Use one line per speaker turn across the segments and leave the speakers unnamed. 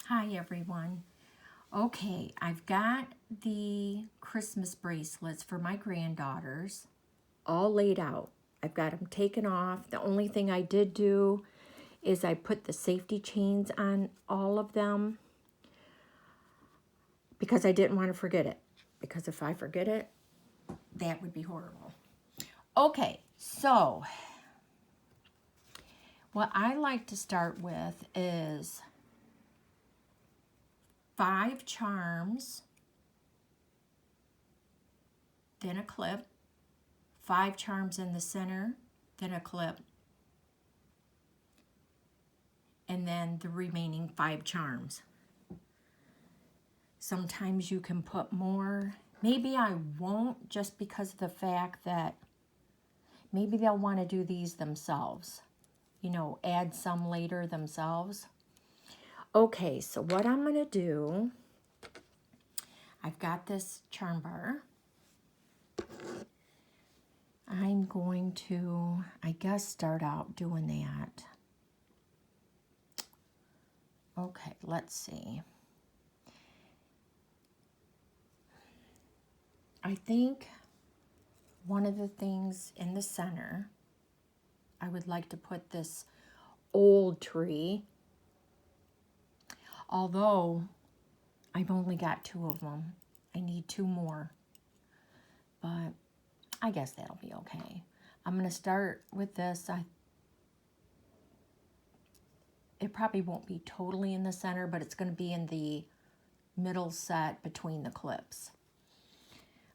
Hi everyone. Okay, I've got the Christmas bracelets for my granddaughters all laid out. I've got them taken off. The only thing I did do is I put the safety chains on all of them because I didn't want to forget it. Because if I forget it, that would be horrible. Okay, so what I like to start with is 5 charms, then a clip, 5 charms in the center, then a clip, and then the remaining 5 charms. Sometimes you can put more. Maybe I won't, just because of the fact that maybe they'll want to do these themselves. You know, add some later themselves. Okay, so what I'm going to do, I've got this charm bar. I'm going to, I guess, start out doing that. Okay, let's see. I think one of the things in the center, I would like to put this old tree. Although I've only got 2 of them. I need 2 more. But I guess that'll be okay. I'm going to start with this. It probably won't be totally in the center, but it's going to be in the middle set between the clips.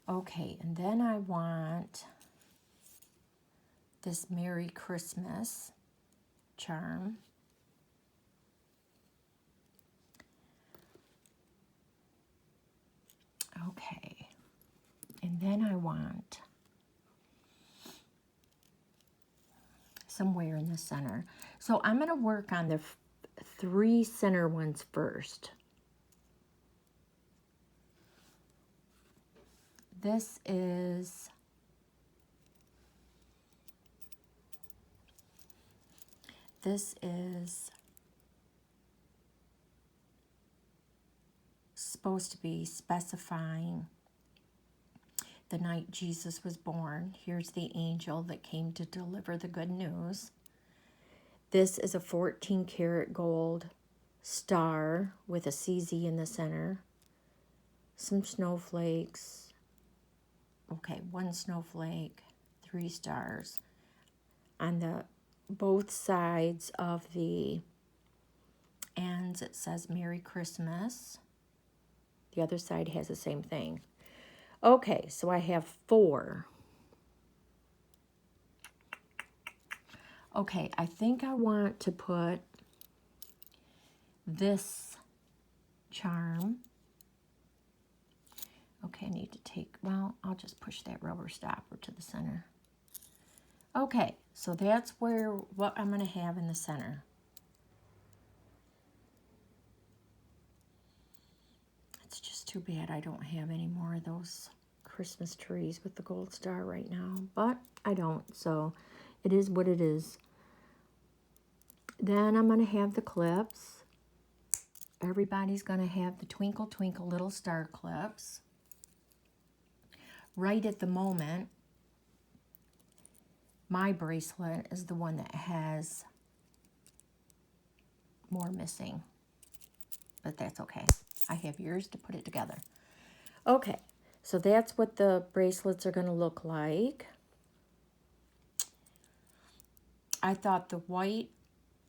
Okay, and then I want this Merry Christmas charm. Okay, and then I want somewhere in the center. So I'm going to work on the 3 center ones first. This is supposed to be specifying the night Jesus was born. Here's the angel that came to deliver the good news. This is a 14 karat gold star with a CZ in the center. Some snowflakes. Okay, 1 snowflake, 3 stars. On the both sides of the ends it says Merry Christmas. The other side has the same thing. Okay, so I have 4. Okay, I think I want to put this charm. Okay, I need to take, well, I'll just push that rubber stopper to the center. Okay, so that's what I'm going to have in the center. It's just too bad I don't have any more of those Christmas trees with the gold star right now, but I don't, so it is what it is. Then I'm going to have the clips. Everybody's going to have the Twinkle Twinkle Little Star clips. Right at the moment, my bracelet is the one that has more missing, but that's okay. I have yours to put it together. Okay, so that's what the bracelets are going to look like. I thought the white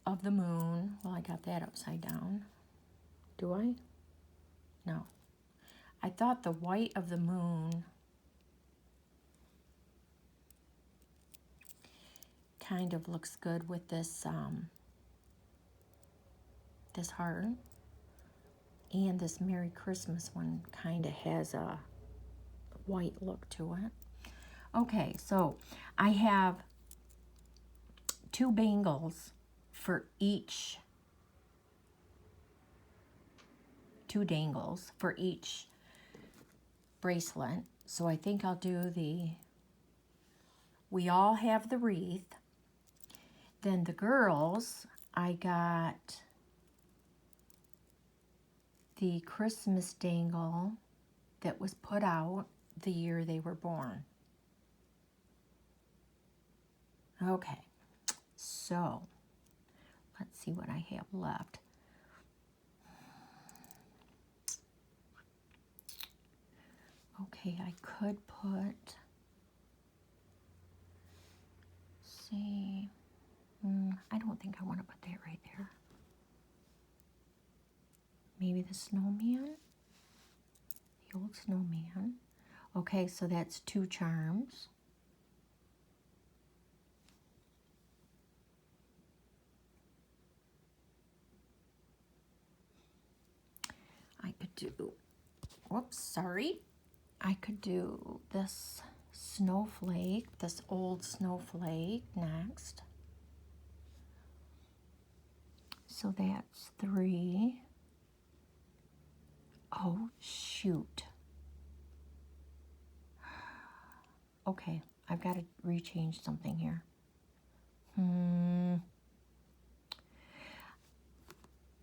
of the moon, well, I got that upside down. Do I? No. I thought the white of the moon kind of looks good with this this heart. And this Merry Christmas one kind of has a white look to it. Okay, so I have 2 bangles for each, 2 dangles for each bracelet. So I think I'll do we all have the wreath. Then the girls, I got the Christmas dangle that was put out the year they were born. Okay, so let's see what I have left. Okay, I could put, see, I don't think I want to put that right there. Maybe the snowman, the old snowman. Okay, so that's 2 charms. I could do, whoops, sorry. I could do this snowflake, this old snowflake next. So that's 3. Oh, shoot. Okay, I've got to rechange something here.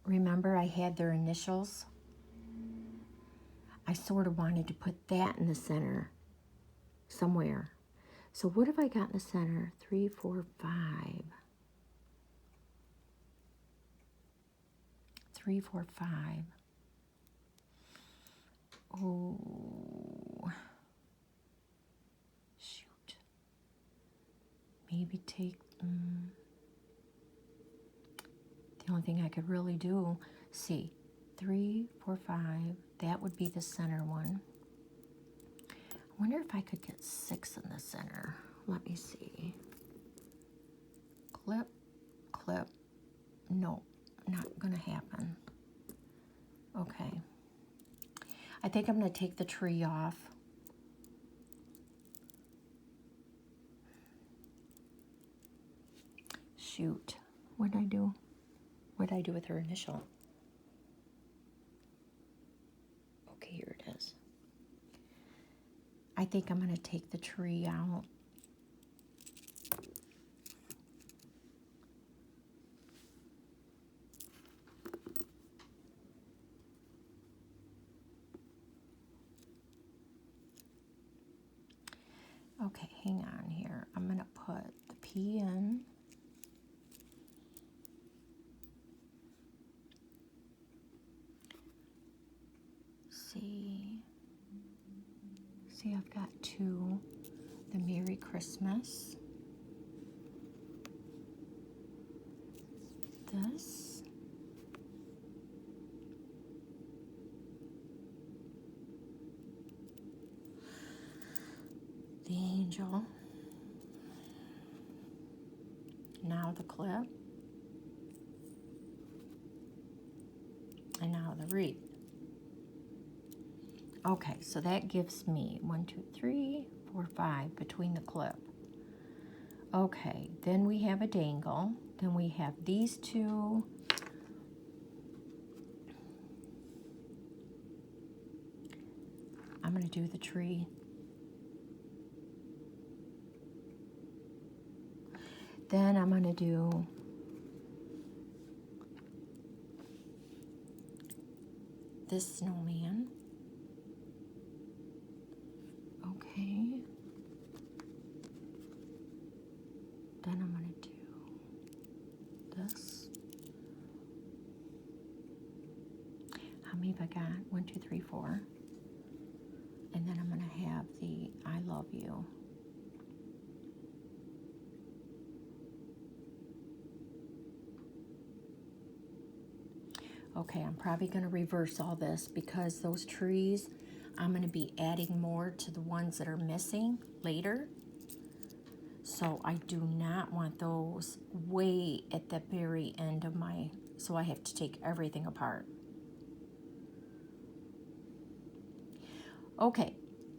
Remember I had their initials? I sort of wanted to put that in the center somewhere. So what have I got in the center? 3, 4, 5. 3, 4, 5. Oh, shoot. Maybe take, the only thing I could really do, see, 3, 4, 5, that would be the center one. I wonder if I could get 6 in the center. Let me see. Clip, clip. Nope, not gonna happen. Okay. I think I'm gonna take the tree off. Shoot, what did I do? What did I do with her initial? Okay, here it is. I think I'm gonna take the tree out. Okay, hang on here. I'm gonna put the P in. See, I've got 2. The Merry Christmas. This. The angel. Now the clip. And now the wreath. Okay, so that gives me 1, 2, 3, 4, 5 between the clip. Okay, then we have a dangle. Then we have these 2. I'm going to do the tree. Then I'm going to do this snowman. Okay. Then I'm going to do this. How many have I got? 1, 2, 3, 4. And then I'm going to have the I love you. Okay, I'm probably going to reverse all this because those trees, I'm going to be adding more to the ones that are missing later. So I do not want those way at the very end of my, so I have to take everything apart. Okay,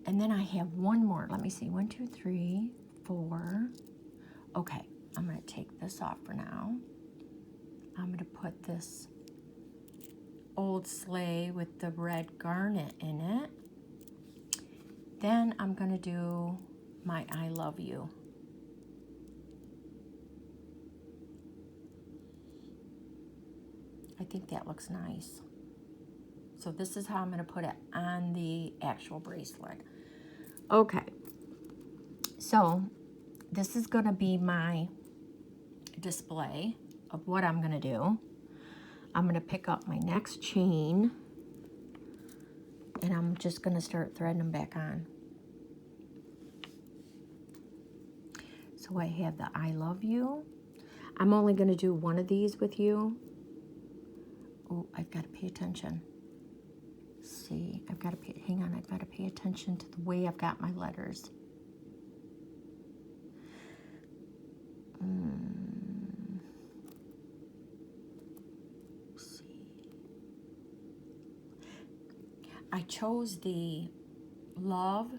and then I have one more. Let me see, 1, 2, 3, 4. Okay, I'm going to take this off for now. I'm going to put this old sleigh with the red garnet in it. Then I'm going to do my I love you. I think that looks nice. So this is how I'm going to put it on the actual bracelet. Okay. So this is going to be my display of what I'm going to do. I'm going to pick up my next chain and I'm just going to start threading them back on. So I have the I love you. I'm only going to do one of these with you. Oh, I've got to pay attention. See, I've got to pay, hang on, I've got to pay attention to the way I've got my letters. See. I chose the love.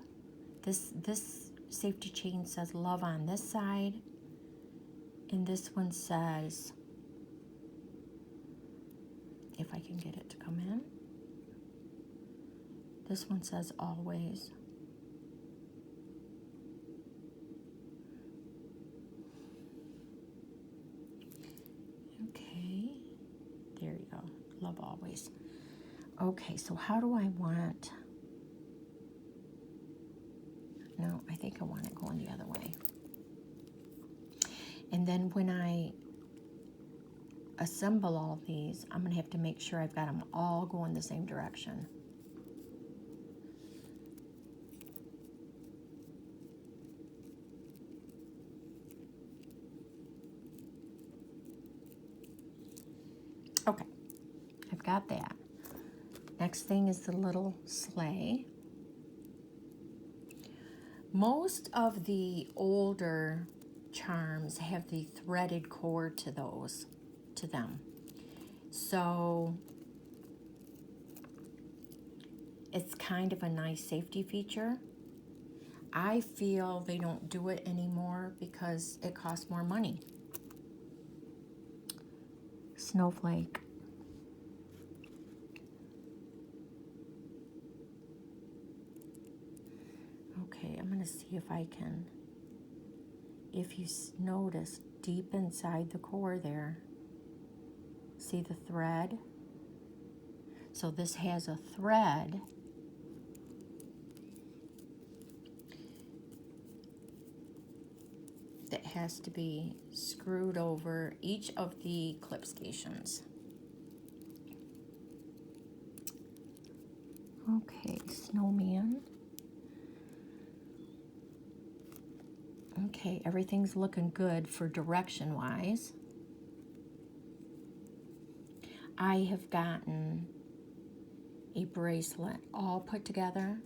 This safety chain says love on this side, and this one says, if I can get it to come in, this one says always. Okay, there you go, love always. Okay, so how do I want, no, I think I want it going the other way. And then when I assemble all these, I'm going to have to make sure I've got them all going the same direction. Okay, I've got that. Next thing is the little sleigh. Most of the older charms have the threaded cord to them. So it's kind of a nice safety feature. I feel they don't do it anymore because it costs more money. Snowflake. Okay, I'm going to see if I can, if you notice deep inside the core there, see the thread? So this has a thread that has to be screwed over each of the clip stations. Okay, snowman. Okay, everything's looking good for direction-wise. I have gotten a bracelet all put together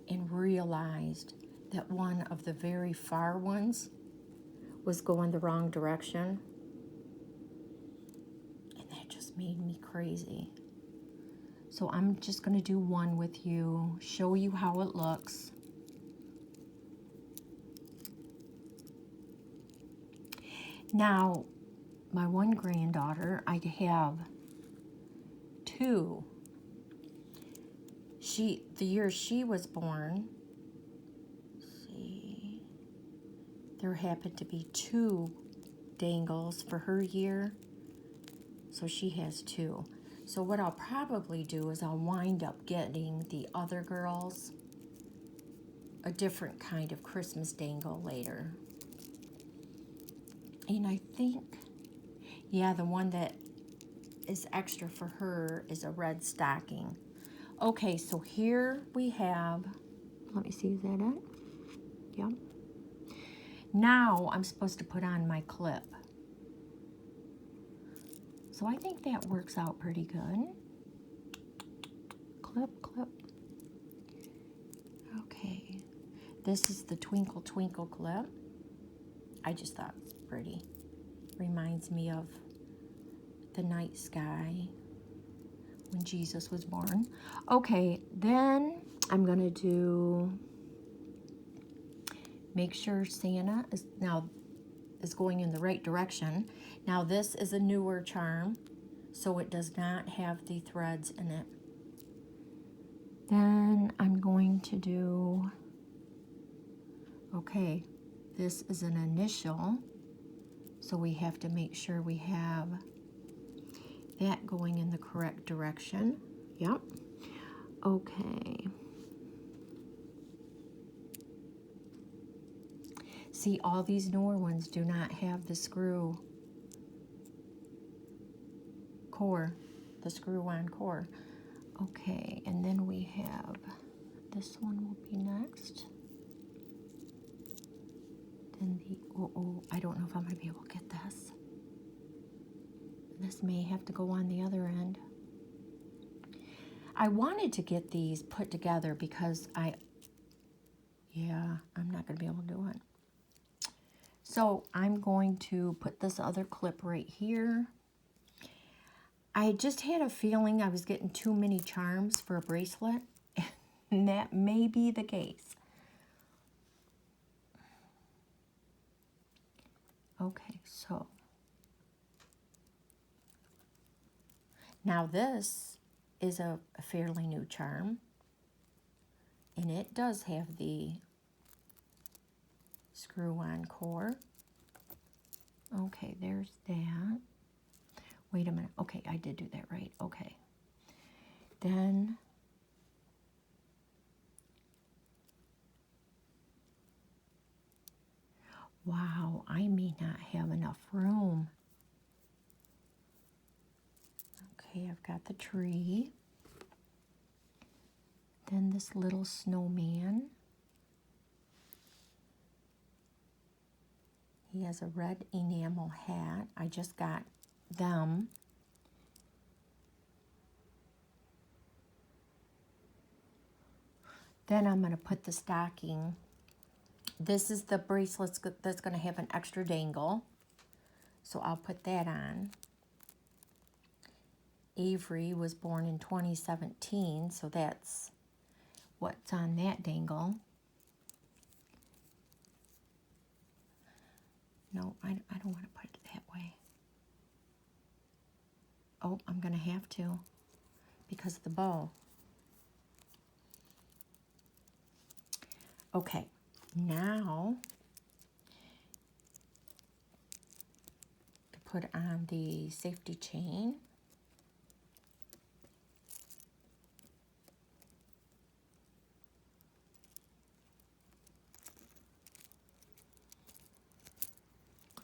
and realized that one of the very far ones was going the wrong direction. And that just made me crazy. So I'm just going to do one with you, show you how it looks. Now, my one granddaughter, I have two. The year she was born, see, there happened to be two dangles for her year, so she has two. So what I'll probably do is I'll wind up getting the other girls a different kind of Christmas dangle later. And I think, yeah, the one that is extra for her is a red stocking. Okay, so here we have, let me see, is that it? Yep. Now I'm supposed to put on my clip. So I think that works out pretty good. Clip, clip. Okay, this is the Twinkle Twinkle clip. I just thought it was pretty. Reminds me of the night sky when Jesus was born. Okay, then I'm gonna make sure Santa is going in the right direction. Now this is a newer charm, so it does not have the threads in it. Then I'm going to do, okay, this is an initial, so we have to make sure we have that going in the correct direction. Yep. Okay. See, all these newer ones do not have the screw core, the screw-on core. Okay, and then we have, this one will be next. Then the, I don't know if I'm going to be able to get this. This may have to go on the other end. I wanted to get these put together because I'm not going to be able to do it. So I'm going to put this other clip right here. I just had a feeling I was getting too many charms for a bracelet, and that may be the case. Okay, so now this is a fairly new charm, and it does have the screw-on core. Okay, there's that. Wait a minute. Okay, I did do that right. Okay. Then wow, I may not have enough room. Okay, I've got the tree. Then this little snowman. He has a red enamel hat. I just got them. Then I'm going to put the stocking. This is the bracelet that's going to have an extra dangle. So I'll put that on. Avery was born in 2017, so that's what's on that dangle. No, I don't want to put it that way. Oh, I'm going to have to because of the bow. Okay, now to put on the safety chain.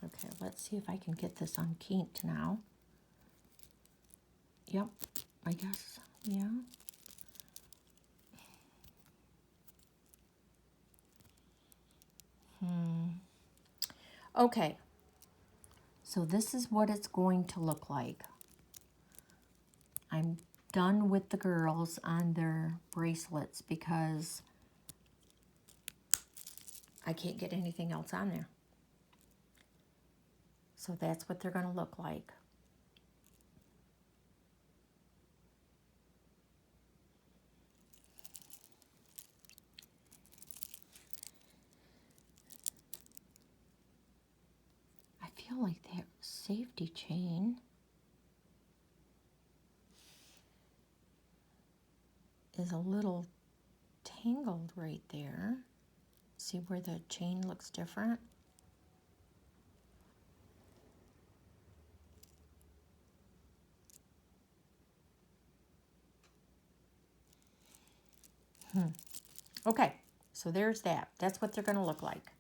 Okay, let's see if I can get this unkinked now. Yep, I guess, yeah. Okay, so this is what it's going to look like. I'm done with the girls on their bracelets because I can't get anything else on there. So that's what they're going to look like. I feel like that safety chain is a little tangled right there. See where the chain looks different? Okay, so there's that. That's what they're going to look like.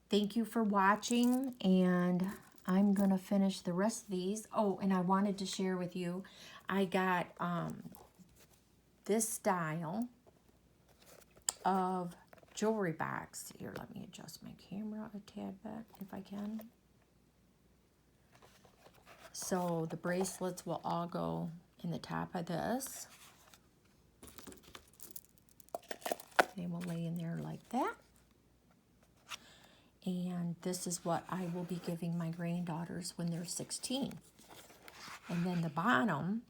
Thank you for watching, and I'm going to finish the rest of these. Oh, and I wanted to share with you, I got this style of jewelry box. Here, let me adjust my camera a tad bit if I can. So the bracelets will all go in the top of this. They will lay in there like that. And this is what I will be giving my granddaughters when they're 16. And then the bottom,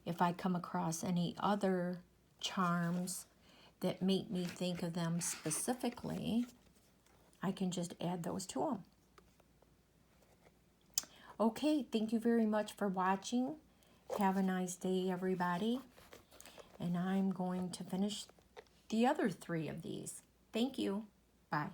if I come across any other charms that make me think of them specifically, I can just add those to them. Okay, thank you very much for watching. Have a nice day, everybody. And I'm going to finish the other 3 of these. Thank you. Bye.